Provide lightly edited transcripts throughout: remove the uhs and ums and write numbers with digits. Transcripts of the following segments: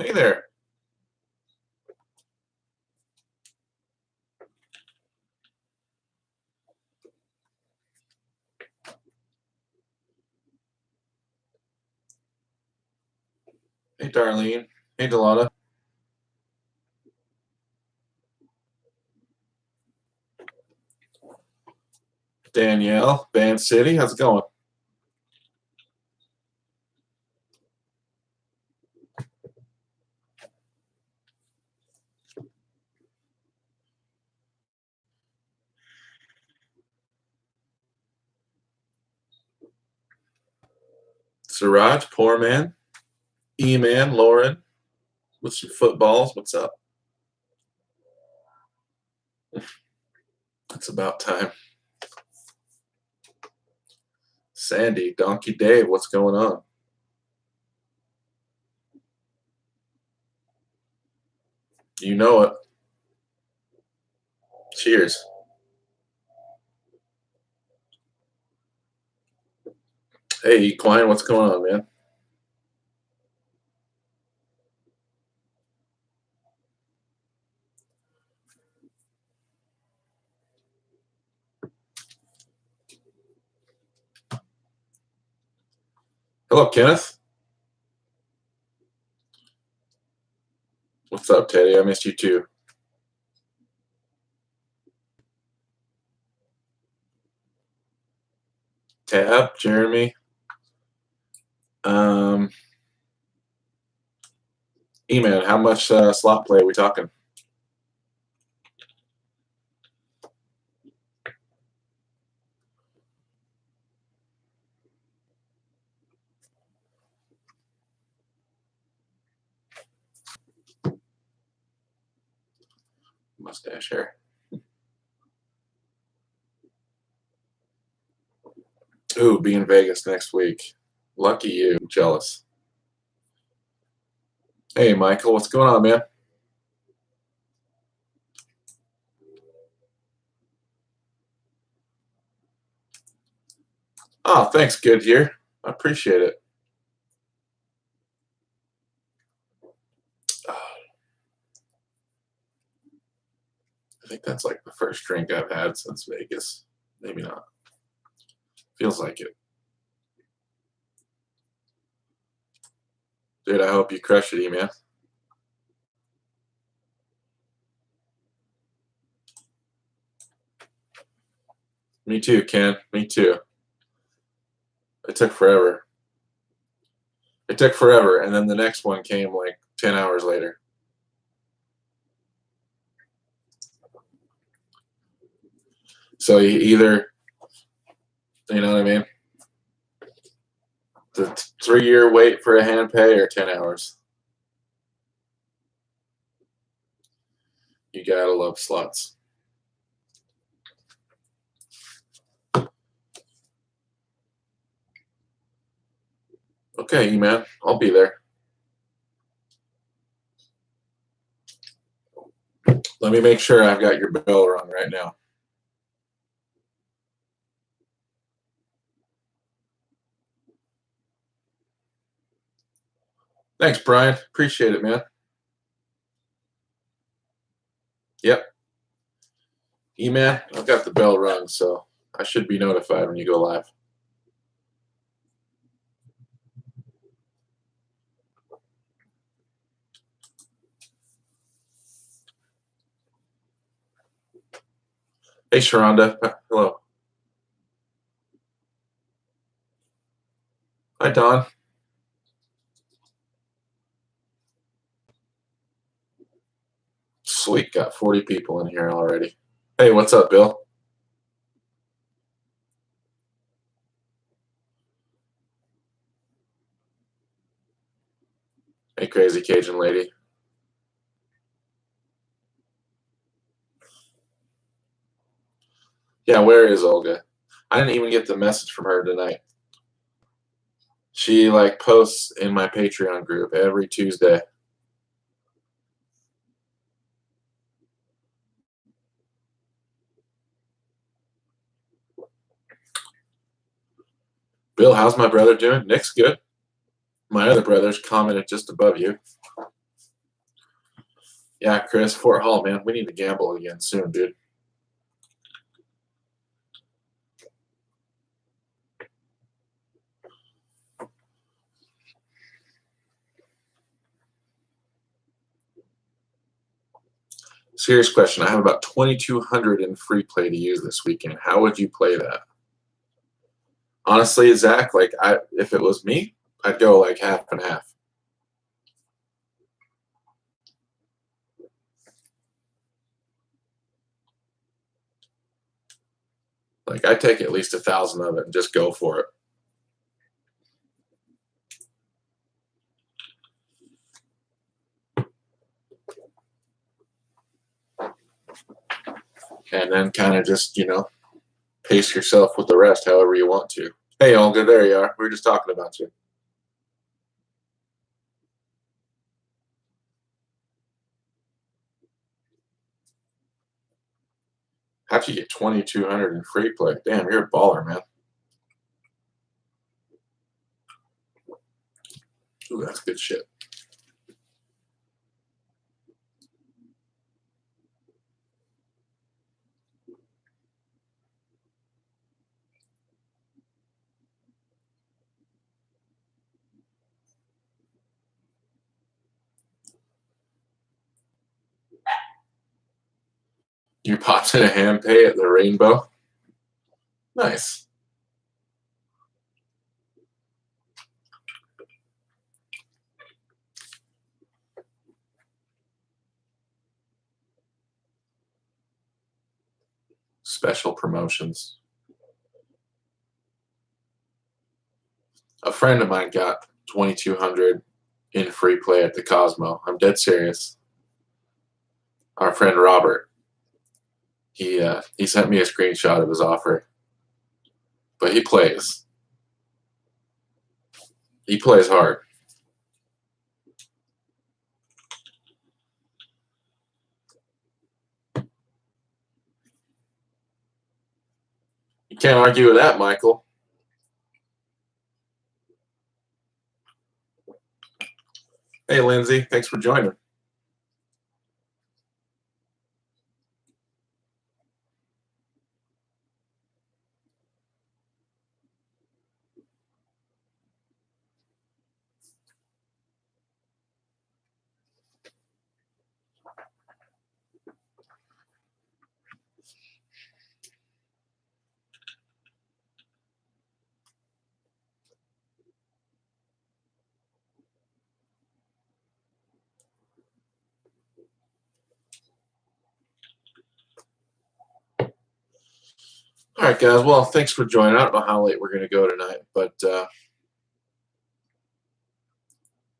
Hey there. Hey, Darlene. Hey, Delana. Danielle, Van City. How's it going? Siraj, poor man. E-man, Lauren, with some footballs. What's up? It's about time. Sandy, Donkey Dave, what's going on? You know it. Cheers. Hey, Equine, what's going on, man? Hello, Kenneth. What's up, Teddy? I missed you too. Tab, Jeremy. E-man, how much slot play are we talking? Mustache hair. Ooh, be in Vegas next week. Lucky you. I'm jealous. Hey, Michael, what's going on, man? Oh, thanks, Goodyear. I appreciate it. I think that's like the first drink I've had since Vegas. Maybe not. Feels like it. Dude, I hope you crush it, E-man. Me too, Ken. Me too. It took forever. It took forever, and then the next one came like 10 hours later. So you either, you know what I mean? The 3-year wait for a hand pay or 10 hours. You gotta love slots. Okay, E-man. I'll be there. Let me make sure I've got your bell rung right now. Thanks, Brian. Appreciate it, man. Yep. E-man, I've got the bell rung, so I should be notified when you go live. Hey, Sharonda. Hello. Hi, Don. Sweet, got 40 people in here already. Hey, what's up, Bill? Hey, crazy Cajun lady. Yeah, where is Olga? I didn't even get the message from her tonight. She like posts in my Patreon group every Tuesday. Bill, how's my brother doing? Nick's good. My other brother's commented just above you. Yeah, Chris, Fort Hall, man. We need to gamble again soon, dude. Serious question. I have about 2,200 in free play to use this weekend. How would you play that? Honestly, Zach, like if it was me, I'd go like half and half. Like I'd take at least 1,000 of it and just go for it. And then kind of just, pace yourself with the rest however you want to. Hey, Olga, there you are. We were just talking about you. How'd you get 2,200 in free play? Damn, you're a baller, man. Ooh, that's good shit. You popped in a hand pay at the Rainbow. Nice. Special promotions. A friend of mine got 2,200 in free play at the Cosmo. I'm dead serious. Our friend Robert. He sent me a screenshot of his offer. But he plays. He plays hard. You can't argue with that, Michael. Hey, Lindsay. Thanks for joining. All right, guys. Well, thanks for joining. I don't know how late we're going to go tonight, but I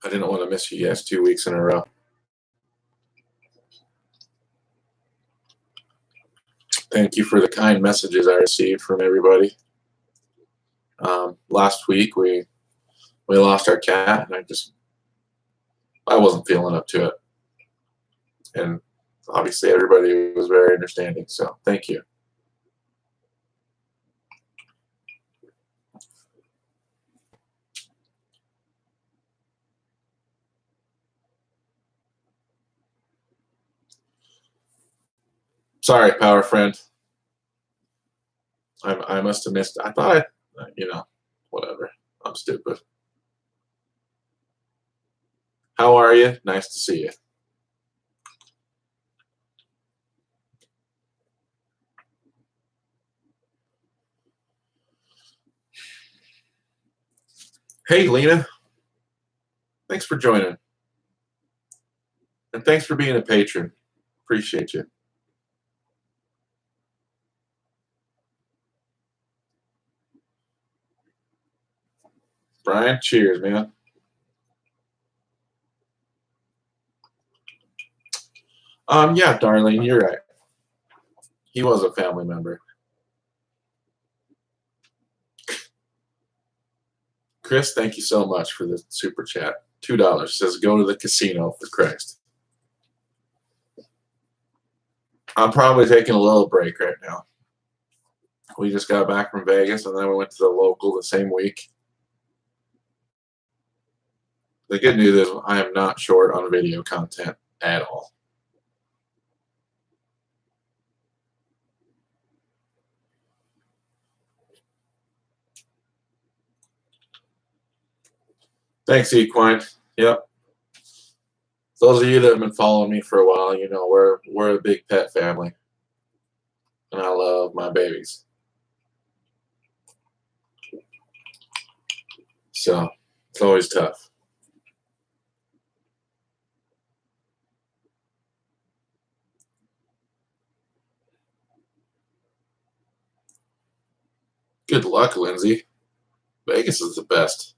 didn't want to miss you guys 2 weeks in a row. Thank you for the kind messages I received from everybody. Last week we lost our cat, and I wasn't feeling up to it. And obviously everybody was very understanding, so thank you. Sorry, Power Friend. I must have missed. I thought whatever. I'm stupid. How are you? Nice to see you. Hey, Lena. Thanks for joining. And thanks for being a patron. Appreciate you. Brian, cheers, man. Yeah, Darlene, you're right. He was a family member. Chris, thank you so much for the super chat. $2 says go to the casino for Christ. I'm probably taking a little break right now. We just got back from Vegas, and then we went to the local the same week. The good news is I am not short on video content at all. Thanks, Equine. Yep. Those of you that have been following me for a while, you know we're a big pet family, and I love my babies. So it's always tough. Good luck, Lindsay. Vegas is the best.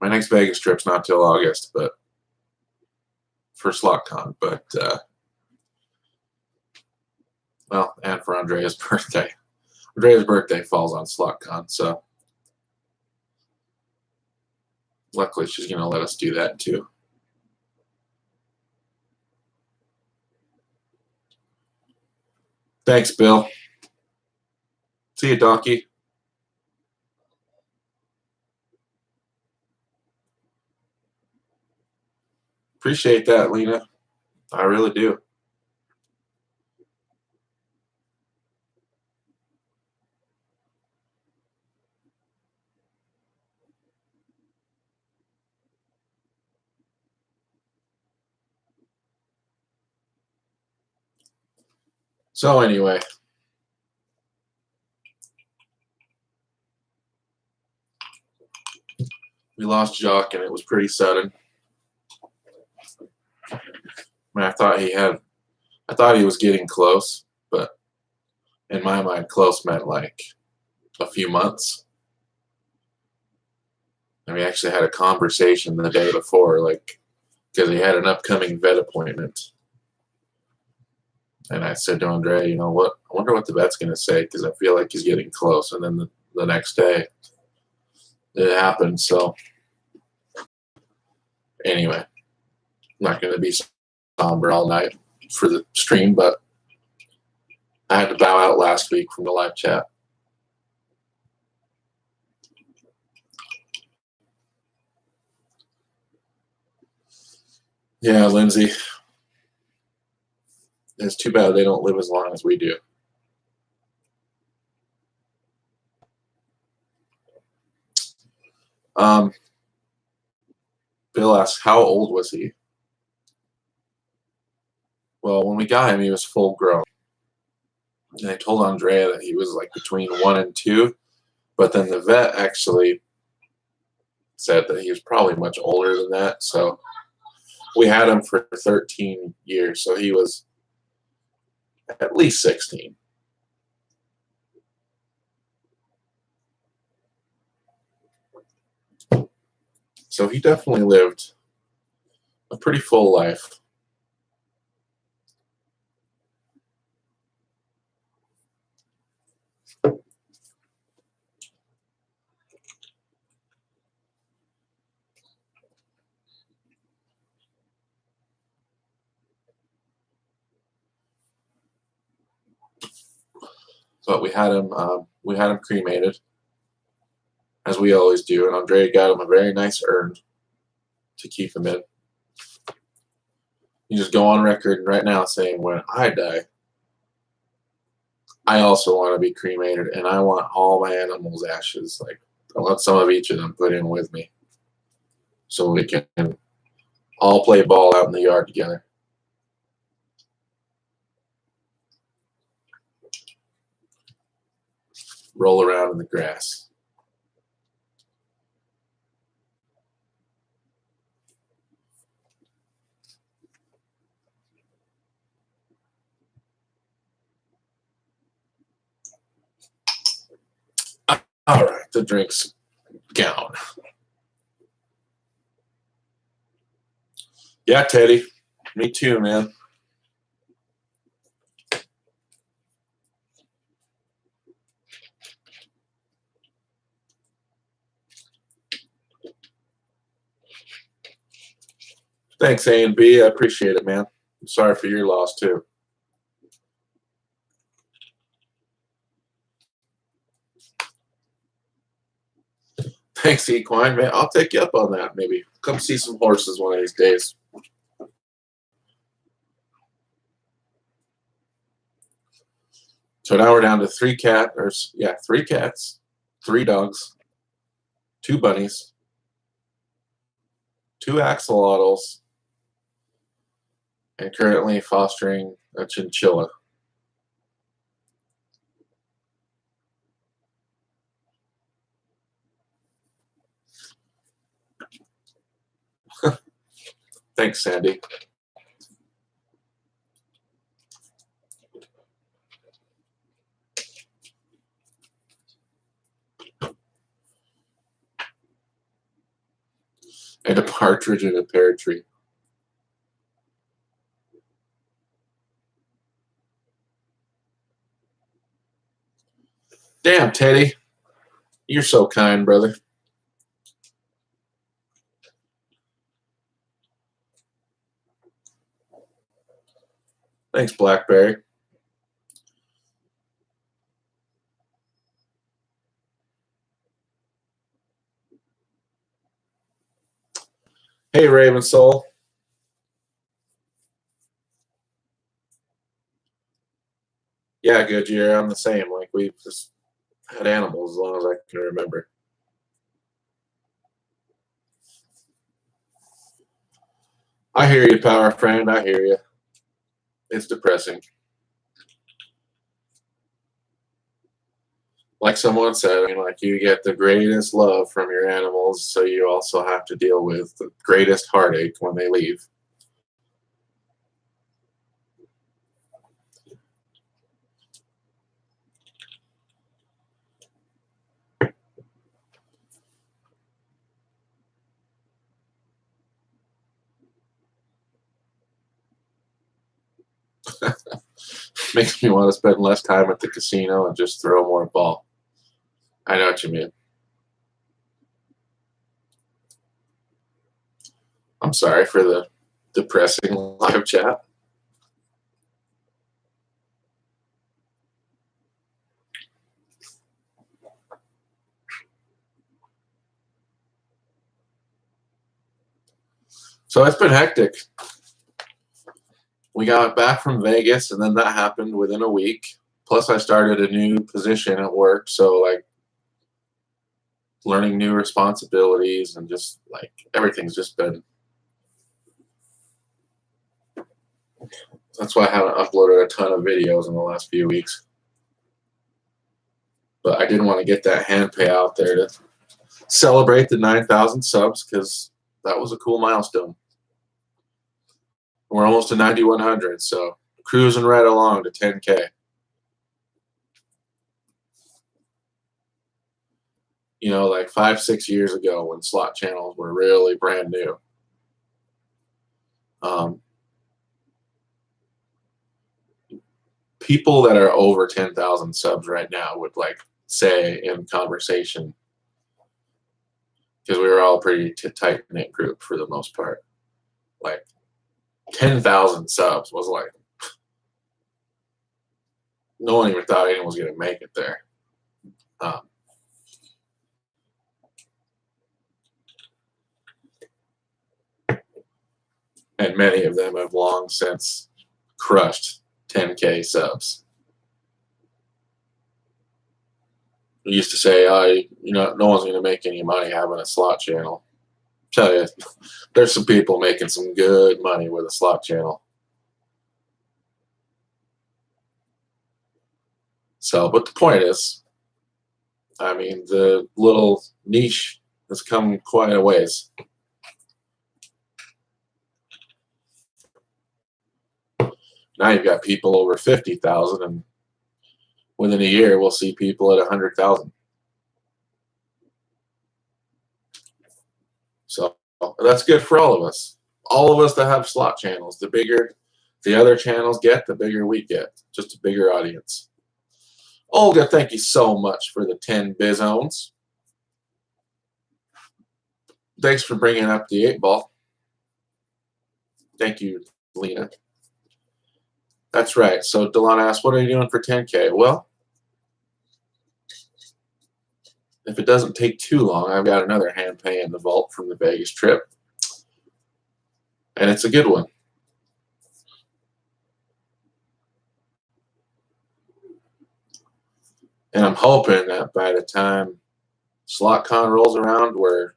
My next Vegas trip's not till August, but for SlotCon, but well, and for Andrea's birthday. Andrea's birthday falls on SlotCon, so luckily she's going to let us do that too. Thanks, Bill. See you, Donkey. Appreciate that, Lena. I really do. So anyway, we lost Jock, and it was pretty sudden. I mean, I thought he was getting close, but in my mind, close meant like a few months. And we actually had a conversation the day before, like, because he had an upcoming vet appointment. And I said to Andrea, you know what? I wonder what the vet's going to say, because I feel like he's getting close. And then the next day, it happened. So anyway, I'm not going to be somber all night for the stream, but I had to bow out last week from the live chat. Yeah, Lindsay. It's too bad they don't live as long as we do. Bill asks, how old was he? Well, when we got him, he was full grown. And I told Andrea that he was like between 1 and 2, but then the vet actually said that he was probably much older than that. So we had him for 13 years, so he was at least 16. So he definitely lived a pretty full life. But we had him cremated, as we always do, and Andrea got him a very nice urn to keep him in. You just go on record right now saying, when I die, I also want to be cremated, and I want all my animals' ashes. Like, I want some of each of them put in with me, so we can all play ball out in the yard together. Roll around in the grass. All right, the drink's down. Yeah, Teddy. Me too, man. Thanks, A and B. I appreciate it, man. I'm sorry for your loss, too. Thanks, Equine, man. I'll take you up on that, maybe. Come see some horses one of these days. So now we're down to 3 cats, 3 dogs, 2 bunnies, 2 axolotls, and currently fostering a chinchilla. Thanks, Sandy. And a partridge in a pear tree. Damn, Teddy. You're so kind, brother. Thanks, Blackberry. Hey, Raven Soul. Yeah, Goodyear. I'm the same. Like, we've just had animals as long as I can remember. I hear you, Power Friend. I hear you. It's depressing. Like someone said, I mean, like, you get the greatest love from your animals, so you also have to deal with the greatest heartache when they leave. Makes me want to spend less time at the casino and just throw more ball. I know what you mean. I'm sorry for the depressing live chat. So it's been hectic. We got back from Vegas, and then that happened within a week. Plus, I started a new position at work, so like learning new responsibilities and just like everything's just been. That's why I haven't uploaded a ton of videos in the last few weeks. But I did want to get that hand pay out there to celebrate the 9,000 subs because that was a cool milestone. We're almost to 9,100, so cruising right along to 10K. You know, like 5-6 years ago when slot channels were really brand new. People that are over 10,000 subs right now would like say in conversation, because we were all a pretty tight-knit group for the most part, like 10,000 subs was like, no one even thought anyone was going to make it there. And many of them have long since crushed 10K subs. We used to say, you know, no one's going to make any money having a slot channel. Tell you, there's some people making some good money with a slot channel. So, but the point is, I mean, the little niche has come quite a ways. Now you've got people over 50,000, and within a year, we'll see people at 100,000. So that's good for all of us. All of us that have slot channels. The bigger the other channels get, the bigger we get. Just a bigger audience. Olga, thank you so much for the 10 bizones. Thanks for bringing up the 8-ball. Thank you, Lena. That's right. So Delana asked, what are you doing for 10K? Well, if it doesn't take too long, I've got another hand pay in the vault from the Vegas trip. And it's a good one. And I'm hoping that by the time SlotCon rolls around, we're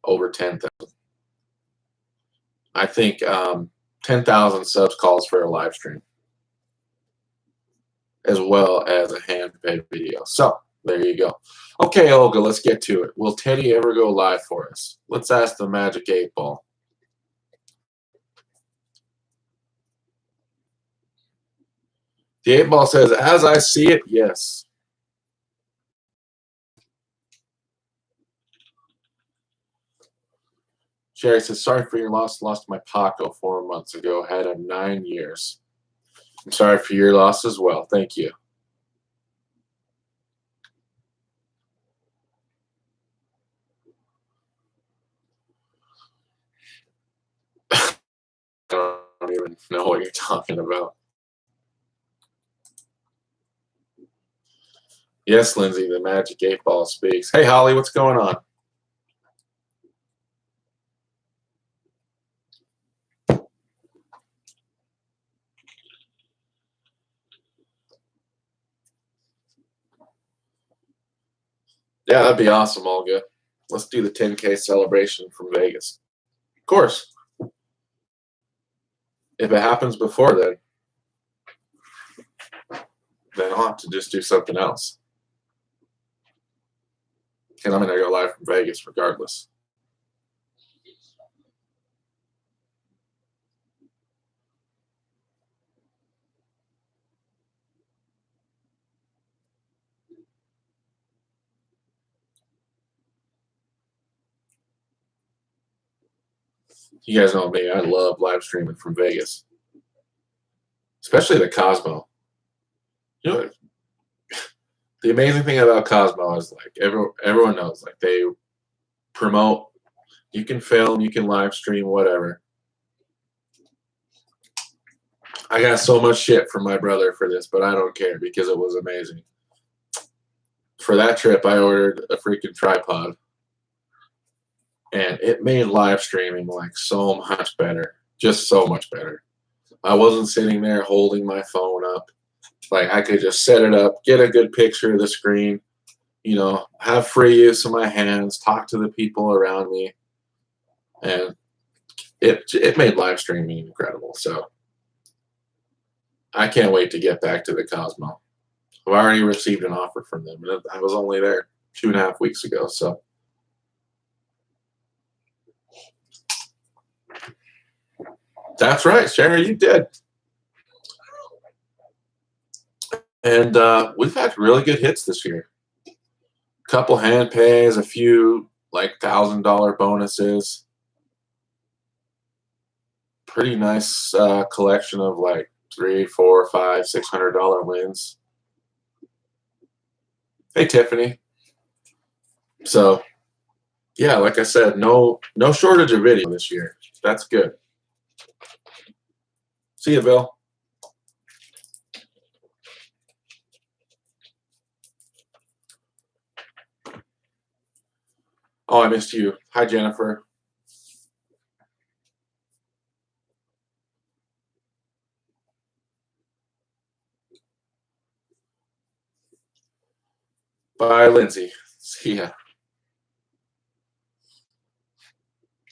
over 10,000. I think 10,000 subs calls for a live stream, as well as a hand-paid video. So there you go. Okay, Olga, let's get to it. Will Teddy ever go live for us? Let's ask the Magic 8 Ball. The 8 Ball says, as I see it, yes. Sherry says, sorry for your loss. Lost my Paco 4 months ago. Had him 9 years. I'm sorry for your loss as well. Thank you. I don't even know what you're talking about. Yes, Lindsay, the Magic 8 Ball speaks. Hey, Holly, what's going on? Yeah, that'd be awesome, Olga. Let's do the 10K celebration from Vegas. Of course. If it happens before then I'll have to just do something else. And I'm going to go live from Vegas regardless. You guys know me. I love live streaming from Vegas, especially the Cosmo. You know, the amazing thing about Cosmo is like everyone knows, like they promote. You can film, you can live stream, whatever. I got so much shit from my brother for this, but I don't care because it was amazing. For that trip, I ordered a freaking tripod. And it made live streaming like so much better. Just so much better. I wasn't sitting there holding my phone up. Like I could just set it up, get a good picture of the screen, you know, have free use of my hands, talk to the people around me. And it made live streaming incredible. So I can't wait to get back to the Cosmo. I've already received an offer from them. And I was only there 2.5 weeks ago. So that's right, Sherry, you did. And we've had really good hits this year. A couple hand pays, a few like $1,000 bonuses. Pretty nice collection of like $300, $400, $500, $600 wins. Hey, Tiffany. So, yeah, like I said, no shortage of video this year. That's good. See you, Bill. Oh, I missed you. Hi, Jennifer. Bye, Lindsay. See ya.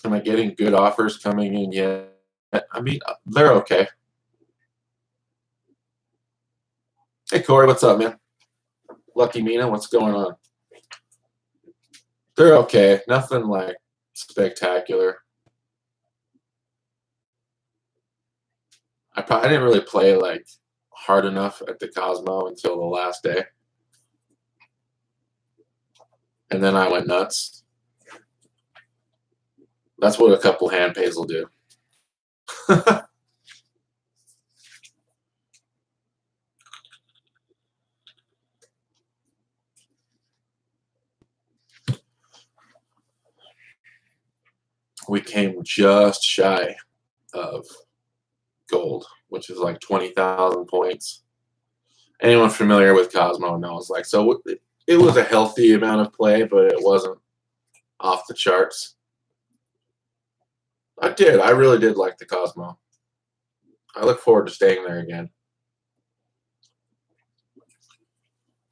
Am I getting good offers coming in yet? I mean, they're okay. Hey, Corey, what's up, man? Lucky Mina, what's going on? They're okay. Nothing like spectacular. I didn't really play like hard enough at the Cosmo until the last day. And then I went nuts. That's what a couple hand pays will do. We came just shy of gold, which is like 20,000 points. Anyone familiar with Cosmo knows. Like, so it was a healthy amount of play, but it wasn't off the charts. I really did like the Cosmo. I look forward to staying there again.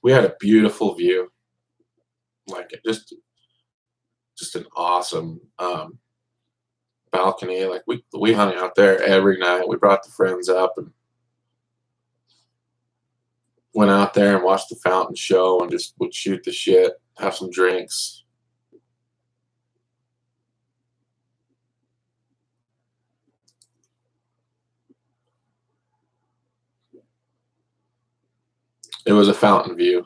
We had a beautiful view. like just an awesome balcony. Like we hung out there every night. We brought the friends up and went out there and watched the fountain show and just would shoot the shit, have some drinks. It was a fountain view.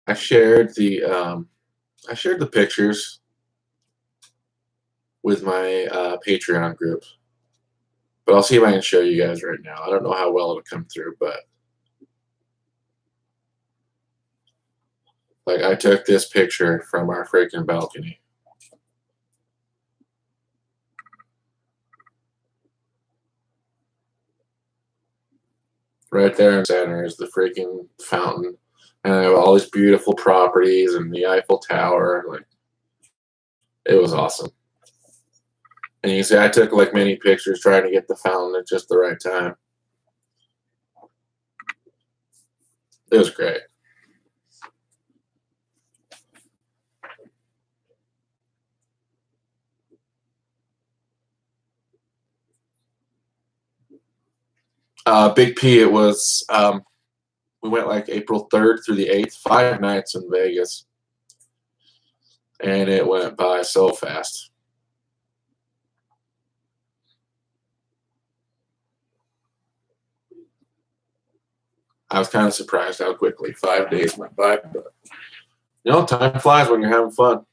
I shared the pictures with my Patreon group, but I'll see if I can show you guys right now. I don't know how well it'll come through, but like I took this picture from our freaking balcony. Right there in the center is the freaking fountain. And I have all these beautiful properties and the Eiffel Tower. Like, it was awesome. And you can see I took like many pictures trying to get the fountain at just the right time. It was great. Big P, it was, we went like April 3rd through the 8th, 5 nights in Vegas. And it went by so fast. I was kind of surprised how quickly 5 days went by. But, you know, time flies when you're having fun.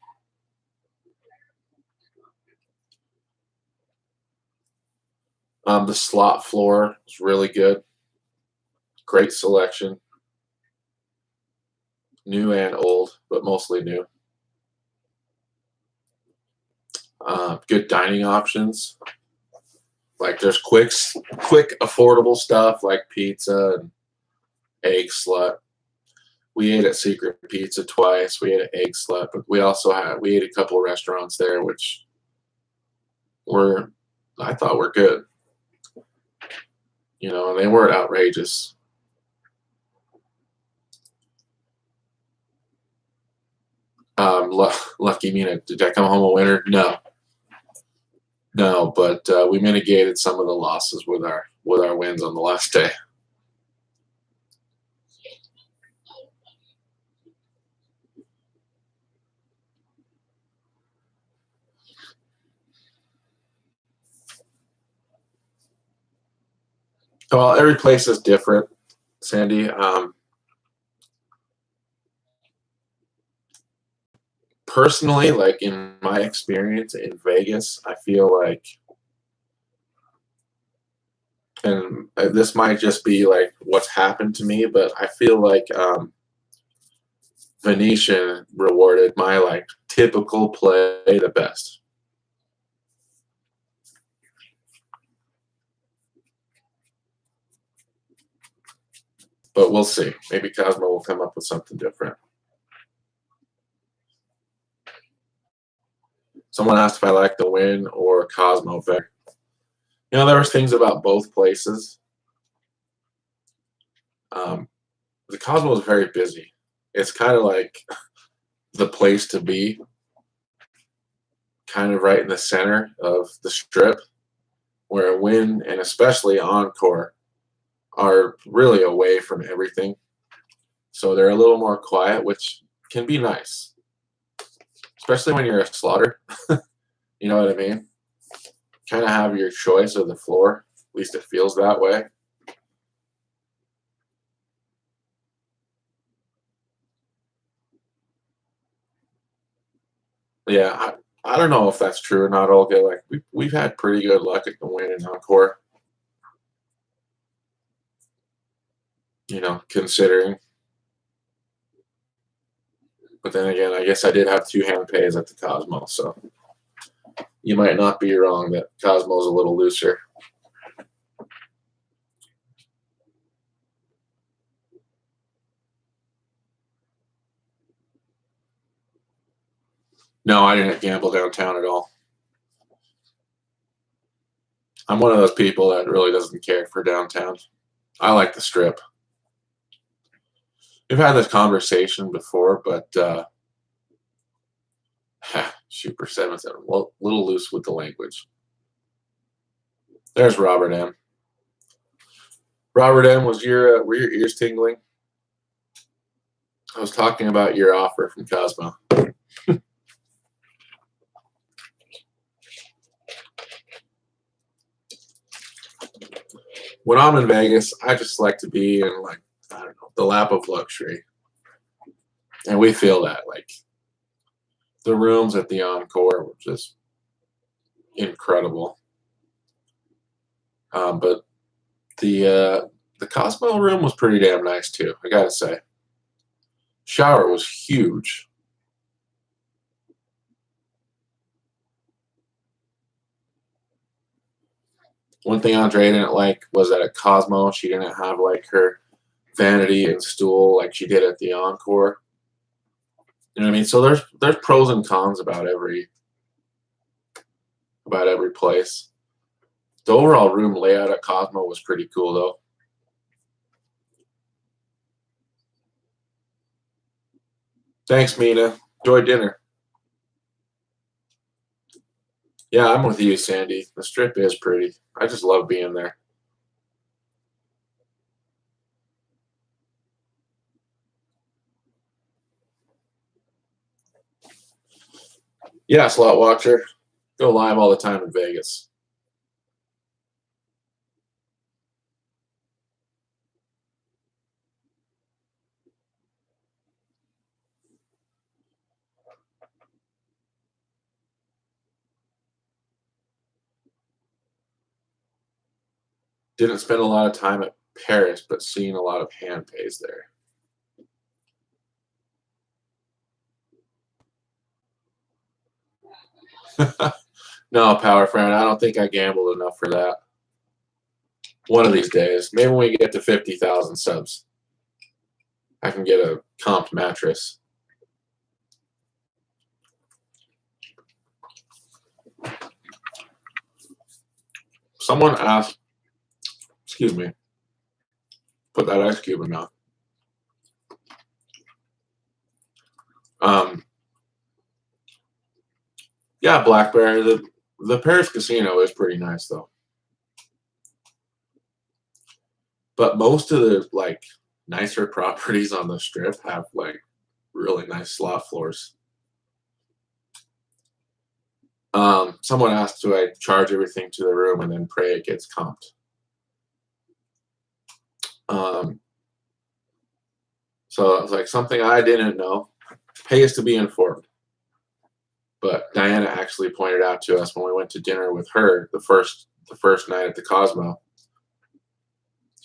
The slot floor is really good. Great selection. New and old, but mostly new. Good dining options. Like there's quick, affordable stuff like pizza and egg slut. We ate at Secret Pizza twice. We ate at Egg Slut, but we ate a couple of restaurants there, which I thought were good. You know, and they weren't outrageous. Lucky me. Did I come home a winner? No, but we mitigated some of the losses with our wins on the last day. Well, every place is different, Sandy. Personally, like in my experience in Vegas, I feel like, and this might just be like what's happened to me, but I feel like Venetian rewarded my like typical play the best. But we'll see. Maybe Cosmo will come up with something different. Someone asked if I like the Wynn or Cosmo better. You know, there was things about both places. The Cosmo is very busy. It's kind of like the place to be, kind of right in the center of the strip, where Wynn and especially Encore are really away from everything. So they're a little more quiet, which can be nice, especially when you're a slotter. You know what I mean? Kind of have your choice of the floor. At least it feels that way. Yeah, I don't know if that's true or not, Olga. Like we've had pretty good luck at the Wynn and Encore. You know, considering. But then again, I guess I did have 2 hand pays at the Cosmo, so you might not be wrong that Cosmo's a little looser. No, I didn't gamble downtown at all. I'm one of those people that really doesn't care for downtown. I like the strip. we've had this conversation before, but Super 7-7, little loose with the language. There's Robert M. Robert M, were your ears tingling? I was talking about your offer from Cosmo. When I'm in Vegas, I just like to be in, like, I don't know, the lap of luxury. And we feel that. Like, the rooms at the Encore were just incredible. But the Cosmo room was pretty damn nice too, I gotta say. Shower was huge. One thing Andrea didn't like was that at Cosmo, she didn't have like her vanity and stool like she did at the Encore. You know what I mean? So there's pros and cons about every place. The overall room layout at Cosmo was pretty cool though. Thanks, Mina. Enjoy dinner. Yeah, I'm with you, Sandy. The Strip is pretty. I just love being there. Yeah, Slot Watcher. Go live all the time in Vegas. Didn't spend a lot of time at Paris, but seen a lot of hand pays there. No, Power Friend, I don't think I gambled enough for that. One of these days, maybe when we get to 50,000 subs, I can get a comped mattress. Someone asked, excuse me, put that ice cube in mouth. Yeah, Blackberry. The Paris Casino is pretty nice though. But most of the like nicer properties on the Strip have like really nice slot floors. Someone asked, do I charge everything to the room and then pray it gets comped? So it's like something I didn't know. Pay is to be informed. But Diana actually pointed out to us when we went to dinner with her the first night at the Cosmo.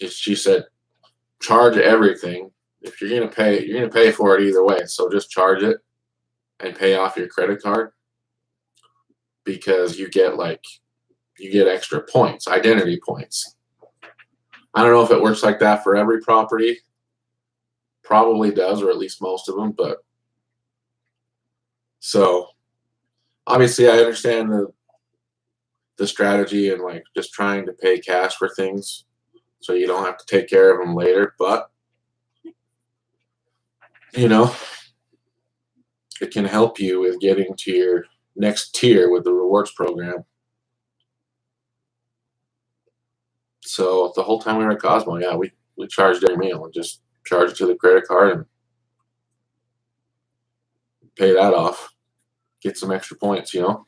She said, charge everything. If you're gonna pay, you're gonna pay for it either way. So just charge it and pay off your credit card because you get extra points, identity points. I don't know if it works like that for every property. Probably does, or at least most of them. But so obviously, I understand the strategy and like just trying to pay cash for things so you don't have to take care of them later. But you know, it can help you with getting to your next tier with the rewards program. So the whole time we were at Cosmo, yeah, we charged every meal and just charged it to the credit card and pay that off. Get some extra points, you know.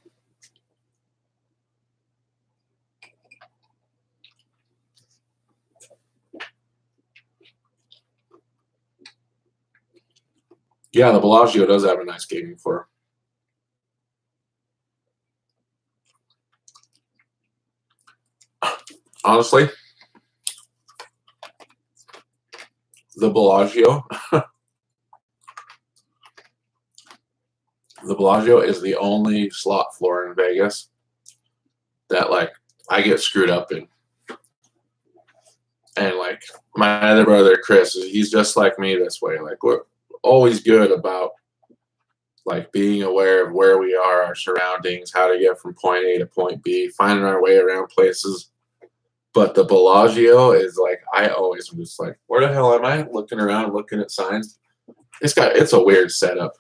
Yeah, the Bellagio does have a nice gaming floor. Honestly, the Bellagio, the Bellagio is the only slot floor in Vegas that like I get screwed up in. And like my other brother Chris, he's just like me this way. Like we're always good about like being aware of where we are, our surroundings, how to get from point A to point B, finding our way around places. But the Bellagio is like, I always am just like, where the hell am I? Looking around, looking at signs. It's a weird setup.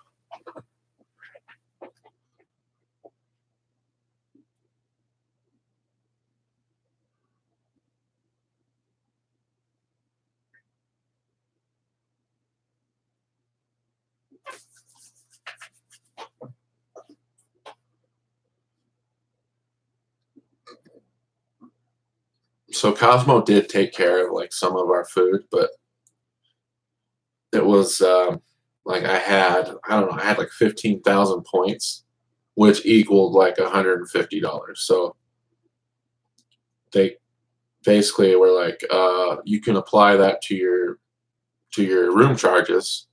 So Cosmo did take care of like some of our food, but it was like I don't know, I had like 15,000 points, which equaled like $150. So they basically were like, you can apply that to your room charges,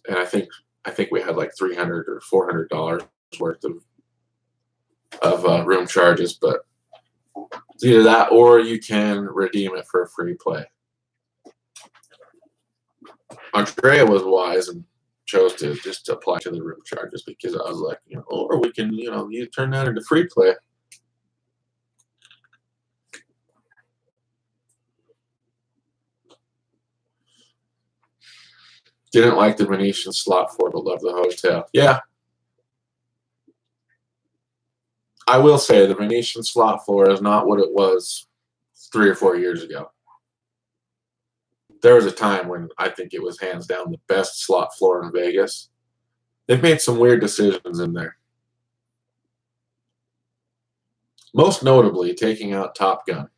and I think we had like $300 or $400 worth of room charges, but it's either that or you can redeem it for a free play. Andrea was wise and chose to just apply to the room charges because I was like, or we can, you turn that into free play. Didn't like the Venetian slot floor, but loved the hotel. Yeah. I will say the Venetian slot floor is not what it was 3 or 4 years ago. There was a time when I think it was hands down the best slot floor in Vegas. They've made some weird decisions in there. Most notably, taking out Top Gun.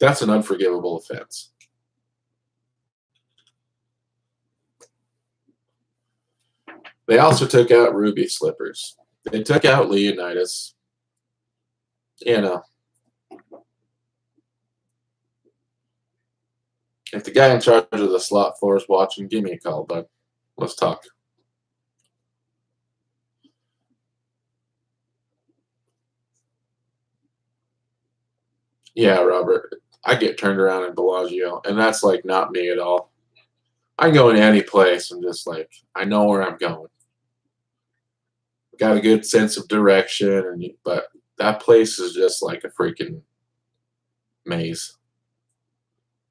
That's an unforgivable offense. They also took out Ruby Slippers. They took out Leonidas. If the guy in charge of the slot floor is watching, give me a call, bud. Let's talk. Yeah, Robert. I get turned around in Bellagio, and that's like not me at all. I can go in any place and just like I know where I'm going. Got a good sense of direction, but that place is just like a freaking maze.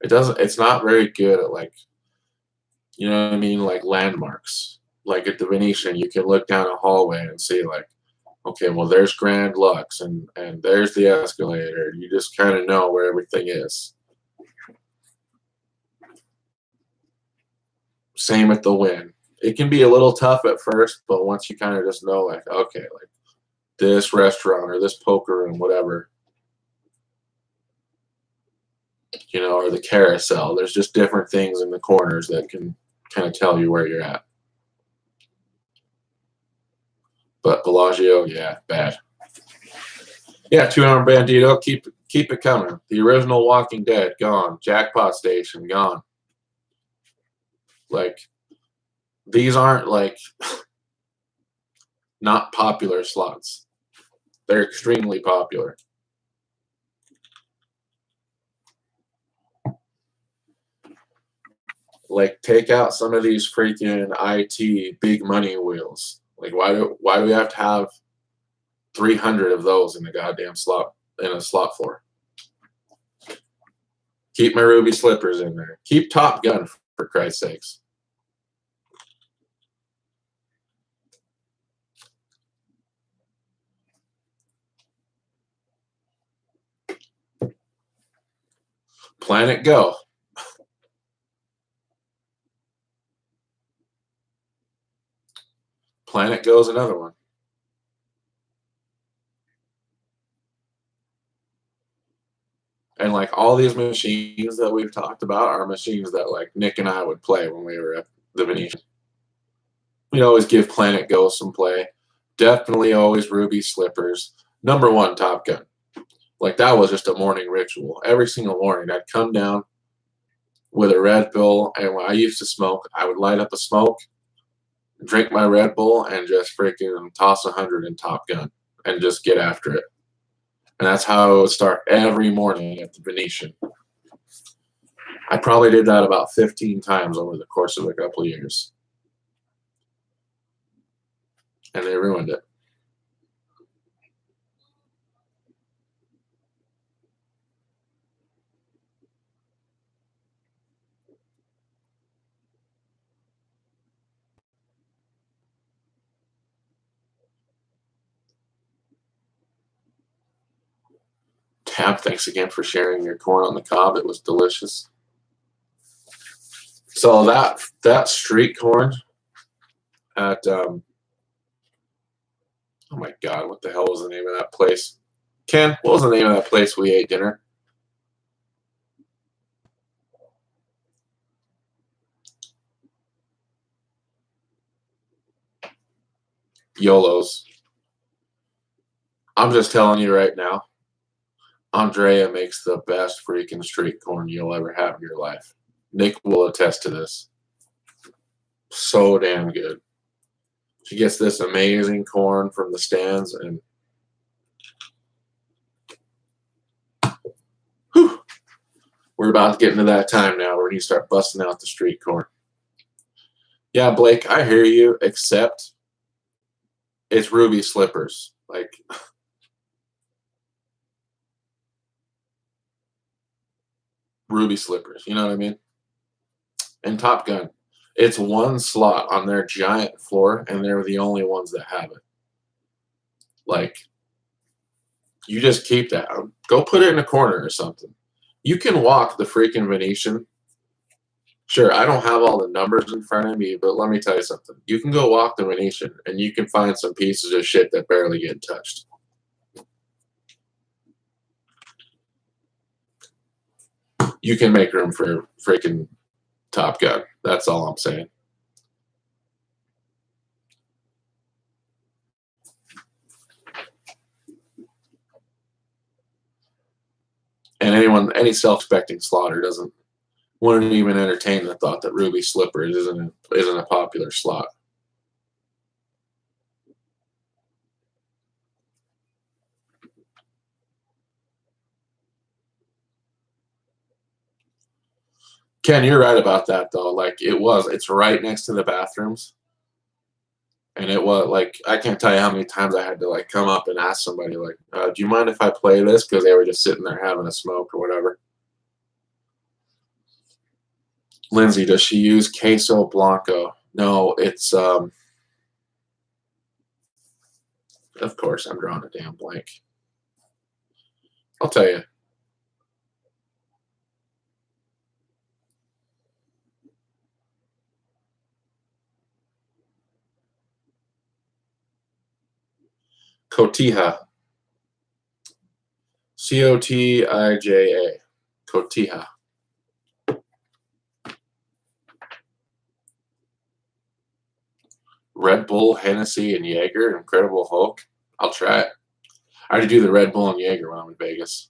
It's not very good at like, you know what I mean, like landmarks. Like at the Venetian, you can look down a hallway and see like, okay, well there's Grand Lux and there's the escalator. You just kind of know where everything is. Same at the Wynn. It can be a little tough at first, but once you kind of just know like, okay, like this restaurant or this poker room, whatever, or the carousel. There's just different things in the corners that can kind of tell you where you're at. But Bellagio, yeah, bad. Yeah, 200 Bandito, keep it coming. The original Walking Dead, gone. Jackpot Station, gone. Like, these aren't like not popular slots. They're extremely popular. Like, take out some of these freaking IT big money wheels. Like, why do we have to have 300 of those in a goddamn slot floor? Keep my Ruby Slippers in there. Keep Top Gun, for Christ's sakes. Planet Go. Planet Go's another one. And like all these machines that we've talked about are machines that like Nick and I would play when we were at the Venetian. We'd always give Planet Go some play. Definitely always Ruby Slippers. Number one, Top Gun. Like that was just a morning ritual. Every single morning I'd come down with a Red Bull, and when I used to smoke, I would light up a smoke, drink my Red Bull, and just freaking toss 100 in Top Gun and just get after it. And that's how I would start every morning at the Venetian. I probably did that about 15 times over the course of a couple of years. And they ruined it. Cab, thanks again for sharing your corn on the cob. It was delicious. So that street corn at oh my God, what the hell was the name of that place? Ken, what was the name of that place we ate dinner? YOLO's. I'm just telling you right now, Andrea makes the best freaking street corn you'll ever have in your life. Nick will attest to this. So damn good. She gets this amazing corn from the stands, and whew, we're about to get into that time now where you start busting out the street corn. Yeah, Blake, I hear you, except it's Ruby Slippers. Like, Ruby Slippers, you know what I mean? And Top Gun. It's one slot on their giant floor, and they're the only ones that have it. Like, you just keep that. Go put it in a corner or something. You can walk the freaking Venetian. Sure, I don't have all the numbers in front of me, but let me tell you something. You can go walk the Venetian, and you can find some pieces of shit that barely get touched. You can make room for freaking Top Gun. That's all I'm saying. And any self-respecting slaughter wouldn't even entertain the thought that Ruby Slippers isn't a popular slot. Ken, you're right about that though. Like it's right next to the bathrooms. And it was like, I can't tell you how many times I had to like come up and ask somebody like, do you mind if I play this? Because they were just sitting there having a smoke or whatever. Lindsay, does she use queso blanco? No, it's of course I'm drawing a damn blank. I'll tell you. Cotija. Cotija. Cotija. Red Bull, Hennessy, and Jaeger, Incredible Hulk. I'll try it. I already do the Red Bull and Jaeger when I'm in Vegas.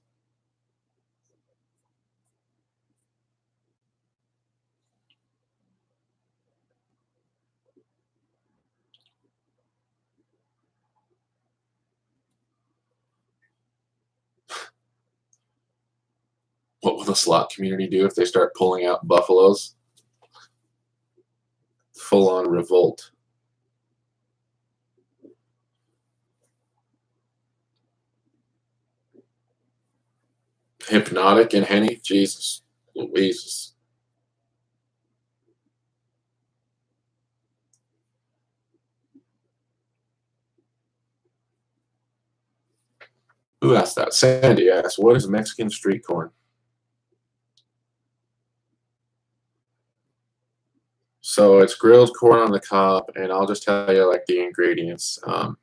What will the slot community do if they start pulling out buffaloes? Full-on revolt. Hypnotic and Henny? Jesus. Louise. Who asked that? Sandy asked, what is Mexican street corn? So it's grilled corn on the cob, and I'll just tell you like the ingredients. Oh,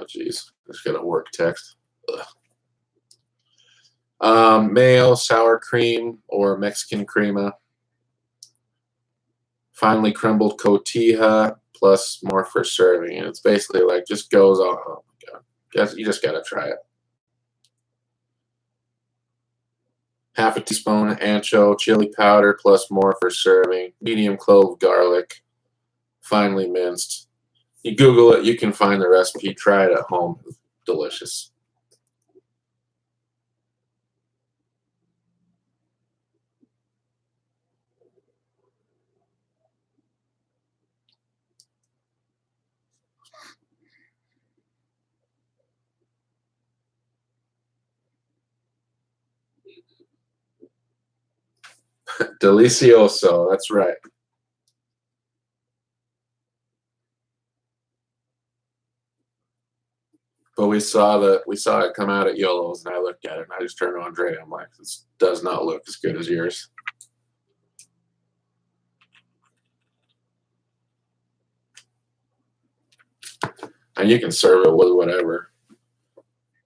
geez. I just got a work text. Mayo, sour cream, or Mexican crema. Finely crumbled cotija, plus more for serving. And it's basically like just goes on. Oh my God. You just got to try it. Half a teaspoon ancho chili powder, plus more for serving. Medium clove garlic, finely minced. You Google it, you can find the recipe. Try it at home. It's delicious. Delicioso. That's right. But we saw it come out at Yolo's, and I looked at it, and I just turned to Andre. I'm like, this does not look as good as yours. And you can serve it with whatever.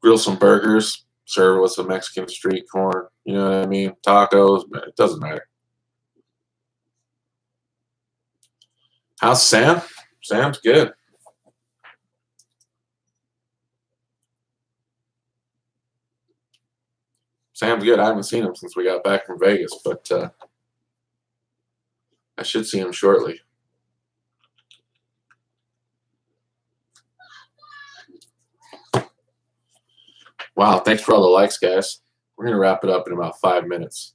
Grill some burgers, serve it with some Mexican street corn. You know what I mean? Tacos, but it doesn't matter. How's Sam? Sam's good. Sam's good. I haven't seen him since we got back from Vegas, but I should see him shortly. Wow, thanks for all the likes, guys. We're going to wrap it up in about 5 minutes.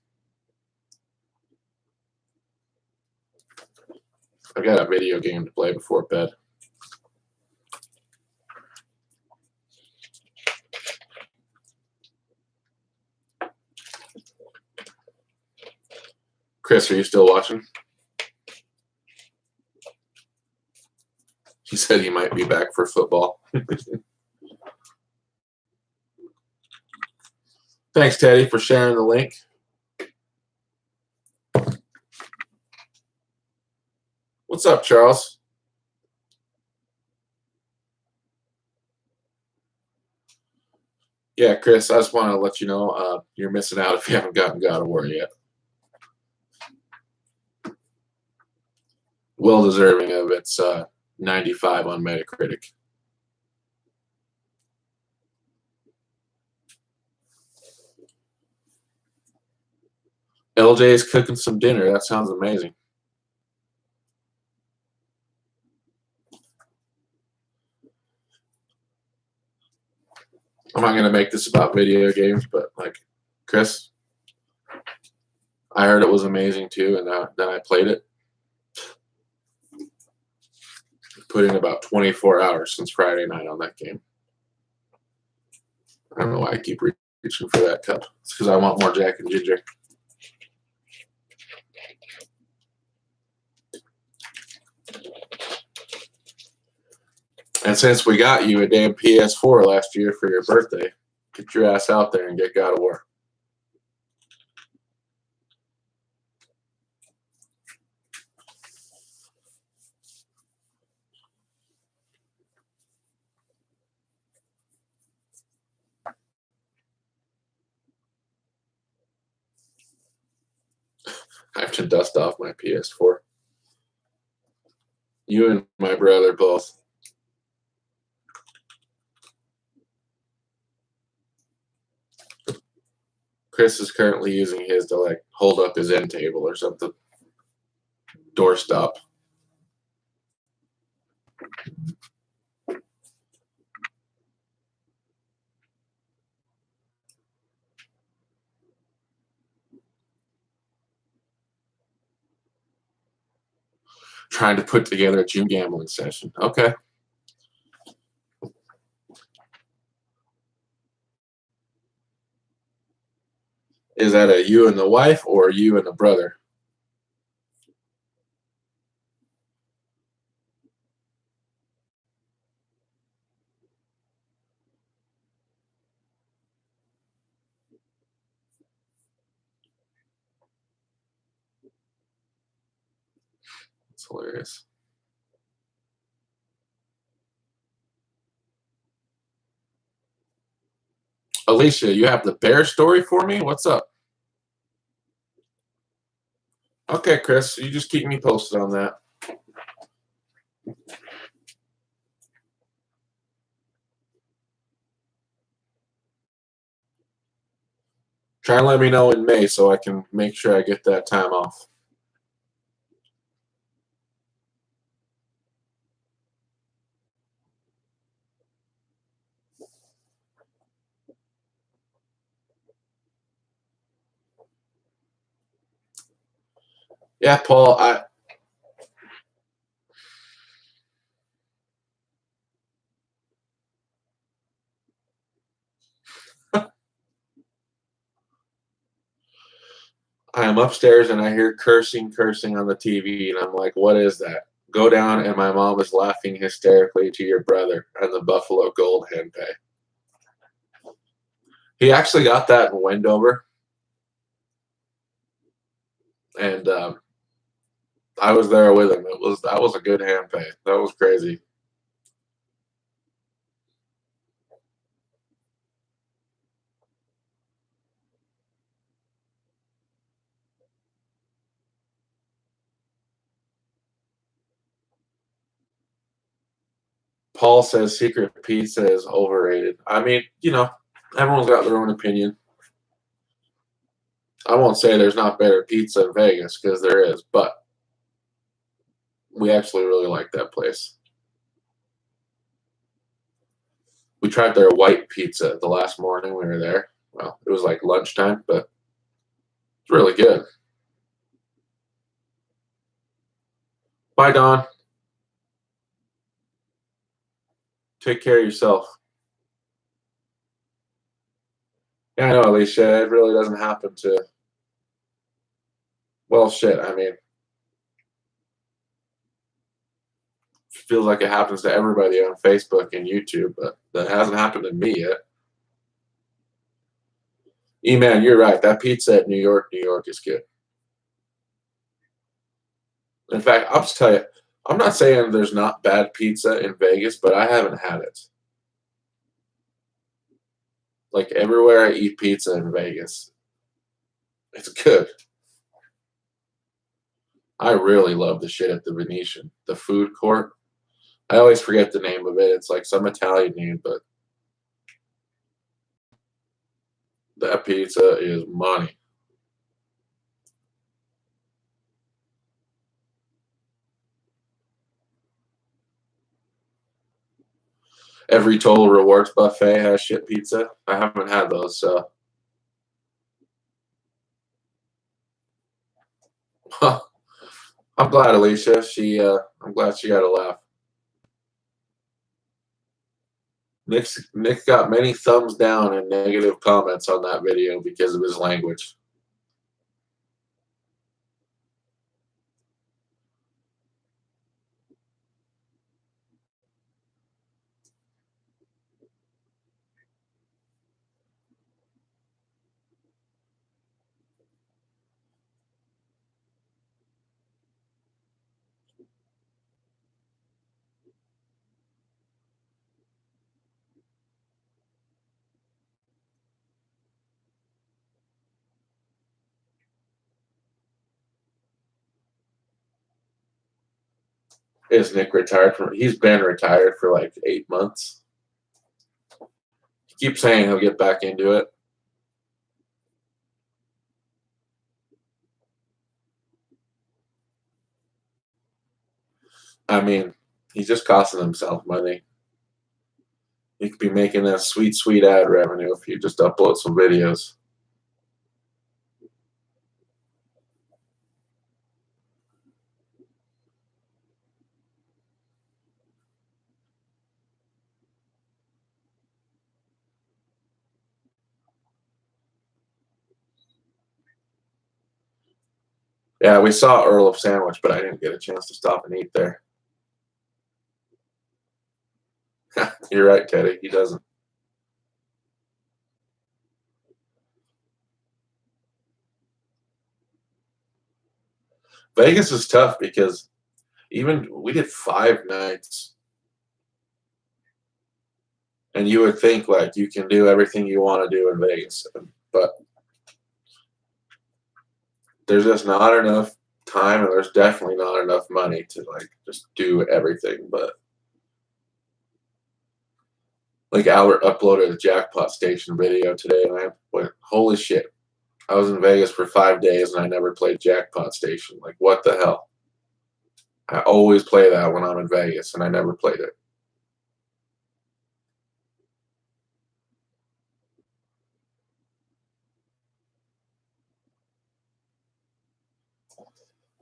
I got a video game to play before bed. Chris, are you still watching? He said he might be back for football. Thanks, Teddy, for sharing the link. What's up, Charles? Yeah, Chris, I just want to let you know you're missing out if you haven't gotten God of War yet. Well deserving of its 95 on Metacritic. LJ is cooking some dinner. That sounds amazing. I'm not going to make this about video games, but like, Chris, I heard it was amazing too, and then I played it. Put in about 24 hours since Friday night on that game. I don't know why I keep reaching for that cup. It's because I want more Jack and Ginger. And since we got you a damn PS4 last year for your birthday, get your ass out there and get God of War. I have to dust off my PS4. You and my brother both. Chris is currently using his to like hold up his end table or something. Doorstop. Trying to put together a June gambling session. Okay. Is that a you and the wife or you and the brother? It's hilarious. Alicia, you have the bear story for me? What's up? Okay, Chris, you just keep me posted on that. Try and let me know in May so I can make sure I get that time off. Yeah, Paul, I am upstairs and I hear cursing on the TV, and I'm like, what is that? Go down, and my mom is laughing hysterically to your brother and the Buffalo Gold hand pay. He actually got that in Wendover, and I was there with him. That was a good hand pay. That was crazy. Paul says secret pizza is overrated. I mean, everyone's got their own opinion. I won't say there's not better pizza in Vegas, because there is, but we actually really like that place. We tried their white pizza the last morning we were there. Well, it was like lunchtime, but it's really good. Bye, Don. Take care of yourself. Yeah, I know, Alicia. It really doesn't happen to. Well, shit. I mean, feels like it happens to everybody on Facebook and YouTube, but that hasn't happened to me yet. E-Man, you're right. That pizza at New York is good. In fact, I'll just tell you, I'm not saying there's not bad pizza in Vegas, but I haven't had it. Like everywhere I eat pizza in Vegas, it's good. I really love the shit at the Venetian, the food court. I always forget the name of it. It's like some Italian name, but that pizza is money. Every Total Rewards buffet has shit pizza. I haven't had those, so. I'm glad, Alicia. I'm glad she got a laugh. Nick got many thumbs down and negative comments on that video because of his language. Is Nick retired from? He's been retired for like 8 months. He keeps saying he'll get back into it. I mean, he's just costing himself money. He could be making that sweet, sweet ad revenue if you just upload some videos. Yeah, we saw Earl of Sandwich, but I didn't get a chance to stop and eat there. You're right, Teddy. He doesn't. Vegas is tough because even we did 5 nights, and you would think like you can do everything you want to do in Vegas, but there's just not enough time, and there's definitely not enough money to like just do everything. But like Albert uploaded a jackpot station video today, and I went, holy shit. I was in Vegas for 5 days and I never played jackpot station. Like, what the hell? I always play that when I'm in Vegas, and I never played it.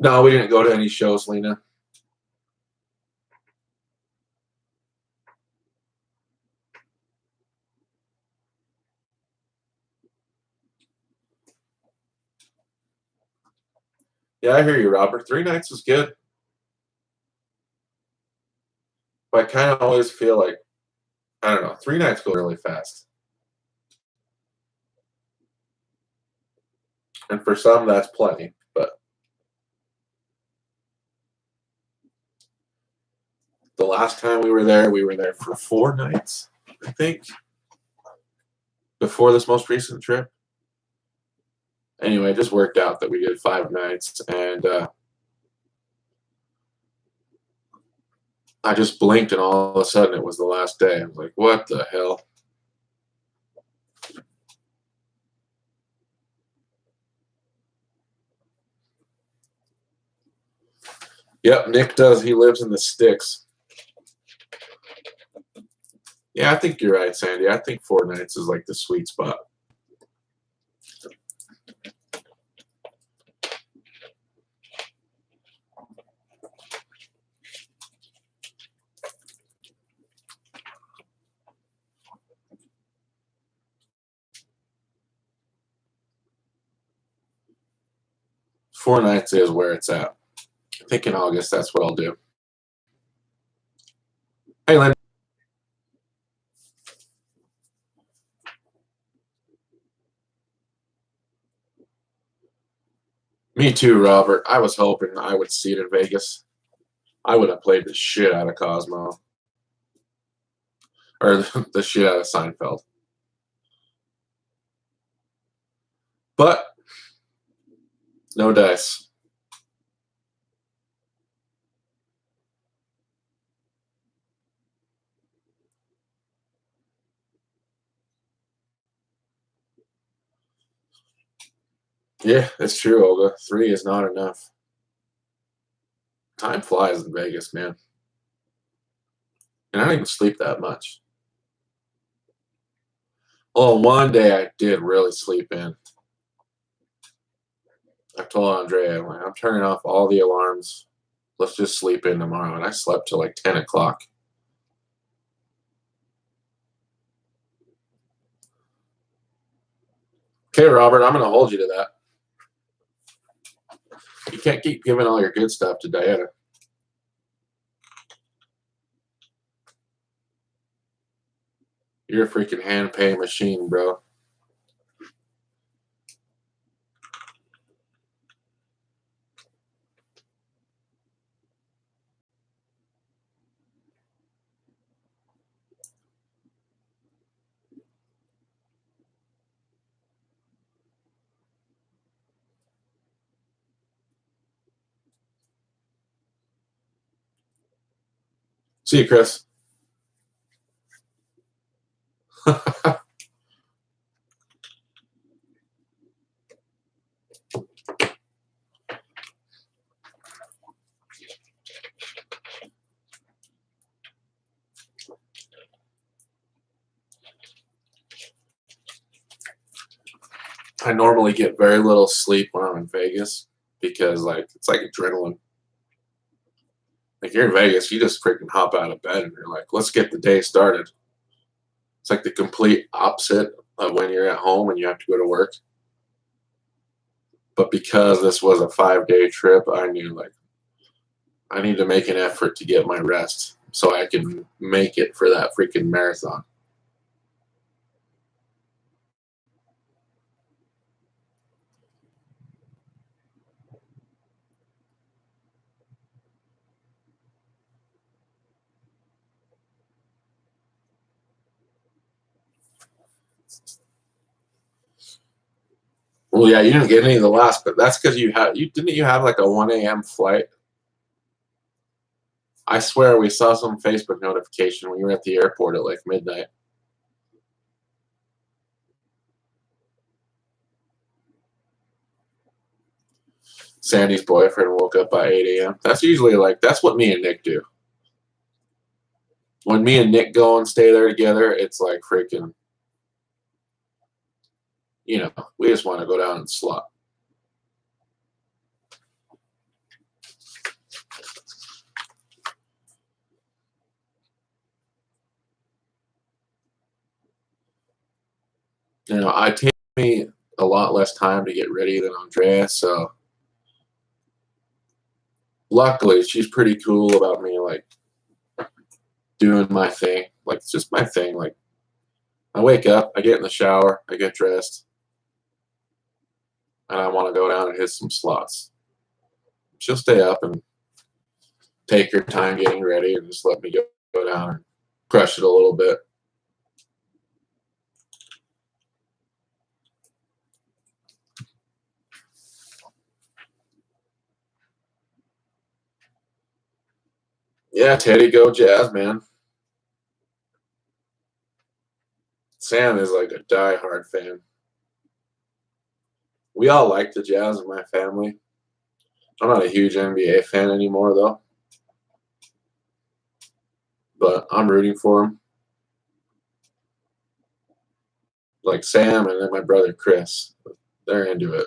No, we didn't go to any shows, Lena. Yeah, I hear you, Robert. 3 nights is good. But I kind of always feel like, I don't know, 3 nights go really fast. And for some, that's plenty. But the last time we were there for 4 nights, I think, before this most recent trip. Anyway, it just worked out that we did 5 nights, and I just blinked, and all of a sudden it was the last day. I was like, what the hell? Yep, Nick does. He lives in the sticks. Yeah, I think you're right, Sandy. I think 4 nights is like the sweet spot. Four nights is where it's at. I think in August that's what I'll do. Hey, Lynn. Me too, Robert. I was hoping I would see it in Vegas. I would have played the shit out of Cosmo. Or the shit out of Seinfeld. But no dice. Yeah, it's true, Olga. 3 is not enough. Time flies in Vegas, man. And I don't even sleep that much. Well, one day I did really sleep in. I told Andrea, I'm turning off all the alarms. Let's just sleep in tomorrow. And I slept till like 10 o'clock. Okay, Robert, I'm going to hold you to that. You can't keep giving all your good stuff to Diana. You're a freaking hand pay machine, bro. See you, Chris. I normally get very little sleep when I'm in Vegas because, like, it's like adrenaline. Like, you're in Vegas, you just freaking hop out of bed and you're like, let's get the day started. It's like the complete opposite of when you're at home and you have to go to work. But because this was a 5-day trip, I knew, like, I need to make an effort to get my rest so I can make it for that freaking marathon. Well, yeah, you didn't get any of the last, but that's because didn't you have like a 1 a.m. flight? I swear we saw some Facebook notification when you were at the airport at like midnight. Sandy's boyfriend woke up by 8 a.m. That's usually like, that's what me and Nick do. When me and Nick go and stay there together, it's like freaking, we just want to go down and slot. I take me a lot less time to get ready than Andrea, so luckily, she's pretty cool about me, like, doing my thing. Like, it's just my thing. Like, I wake up, I get in the shower, I get dressed, and I want to go down and hit some slots. She'll stay up and take her time getting ready and just let me go down and crush it a little bit. Yeah, Teddy, go Jazz, man. Sam is like a die-hard fan. We all like the Jazz in my family. I'm not a huge NBA fan anymore, though. But I'm rooting for him. Like Sam and then my brother Chris. They're into it.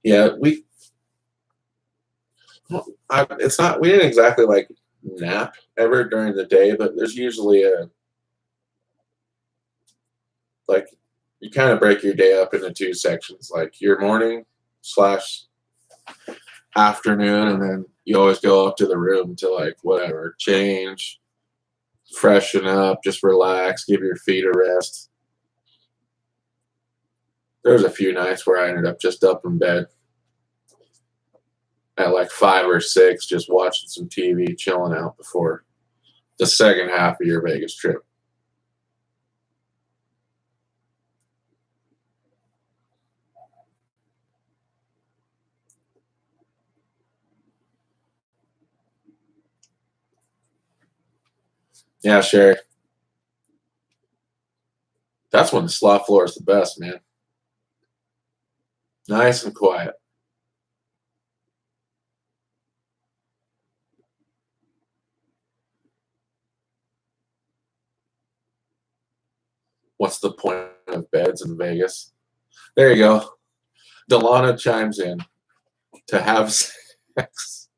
Yeah, it's not, we didn't exactly like nap ever during the day, but there's usually like, you kind of break your day up into two sections, like your morning slash afternoon, and then you always go up to the room to like whatever, change, freshen up, just relax, give your feet a rest. There's a few nights where I ended up just up in bed at like 5 or 6, just watching some TV, chilling out before the second half of your Vegas trip. Yeah, Sherry. That's when the slot floor is the best, man. Nice and quiet. What's the point of beds in Vegas? There you go. Delana chimes in to have sex.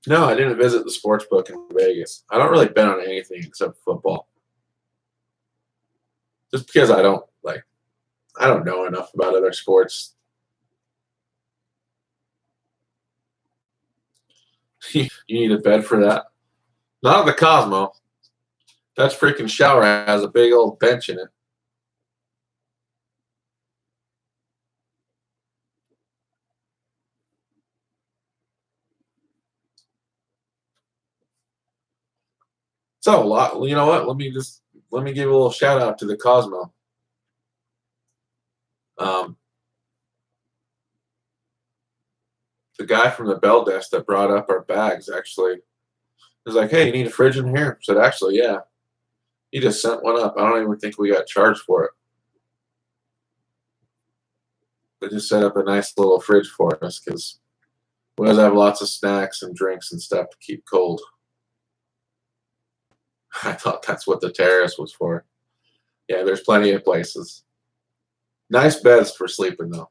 No, I didn't visit the sports book in Vegas. I don't really bet on anything except football. Just because I don't know enough about other sports. You need a bed for that? Not at the Cosmo. That freaking shower has a big old bench in it. So a lot. You know what? Let me give a little shout out to the Cosmo. The guy from the bell desk that brought up our bags actually was like, "Hey, you need a fridge in here?" I said, "Actually, yeah." He just sent one up. I don't even think we got charged for it. They just set up a nice little fridge for us because we always have lots of snacks and drinks and stuff to keep cold. I thought that's what the terrace was for. Yeah, there's plenty of places. Nice beds for sleeping, though.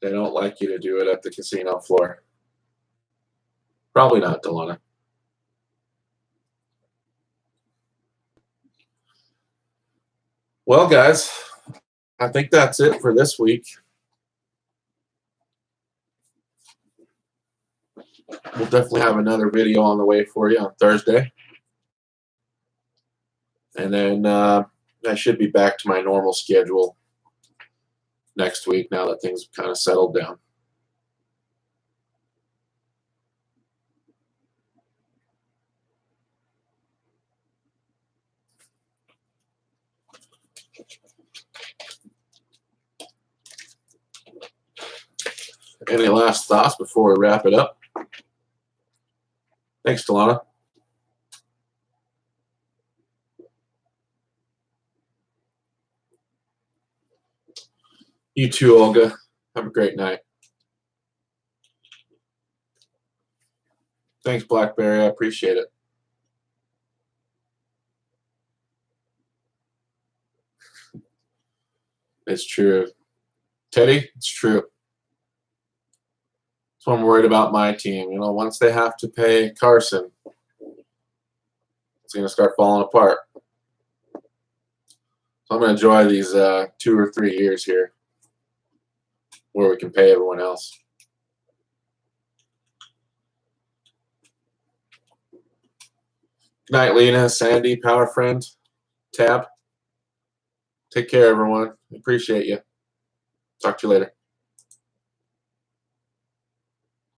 They don't like you to do it at the casino floor. Probably not, Delana. Well, guys, I think that's it for this week. We'll definitely have another video on the way for you on Thursday. And then I should be back to my normal schedule next week now that things have kind of settled down. Any last thoughts before we wrap it up? Thanks, Delana. You too, Olga. Have a great night. Thanks, Blackberry. I appreciate it. It's true. Teddy, it's true. That's what I'm worried about my team. You know, once they have to pay Carson, it's going to start falling apart. So I'm going to enjoy these 2 or 3 years here where we can pay everyone else. Good night, Lena, Sandy, Power Friend, Tab. Take care, everyone. Appreciate you. Talk to you later.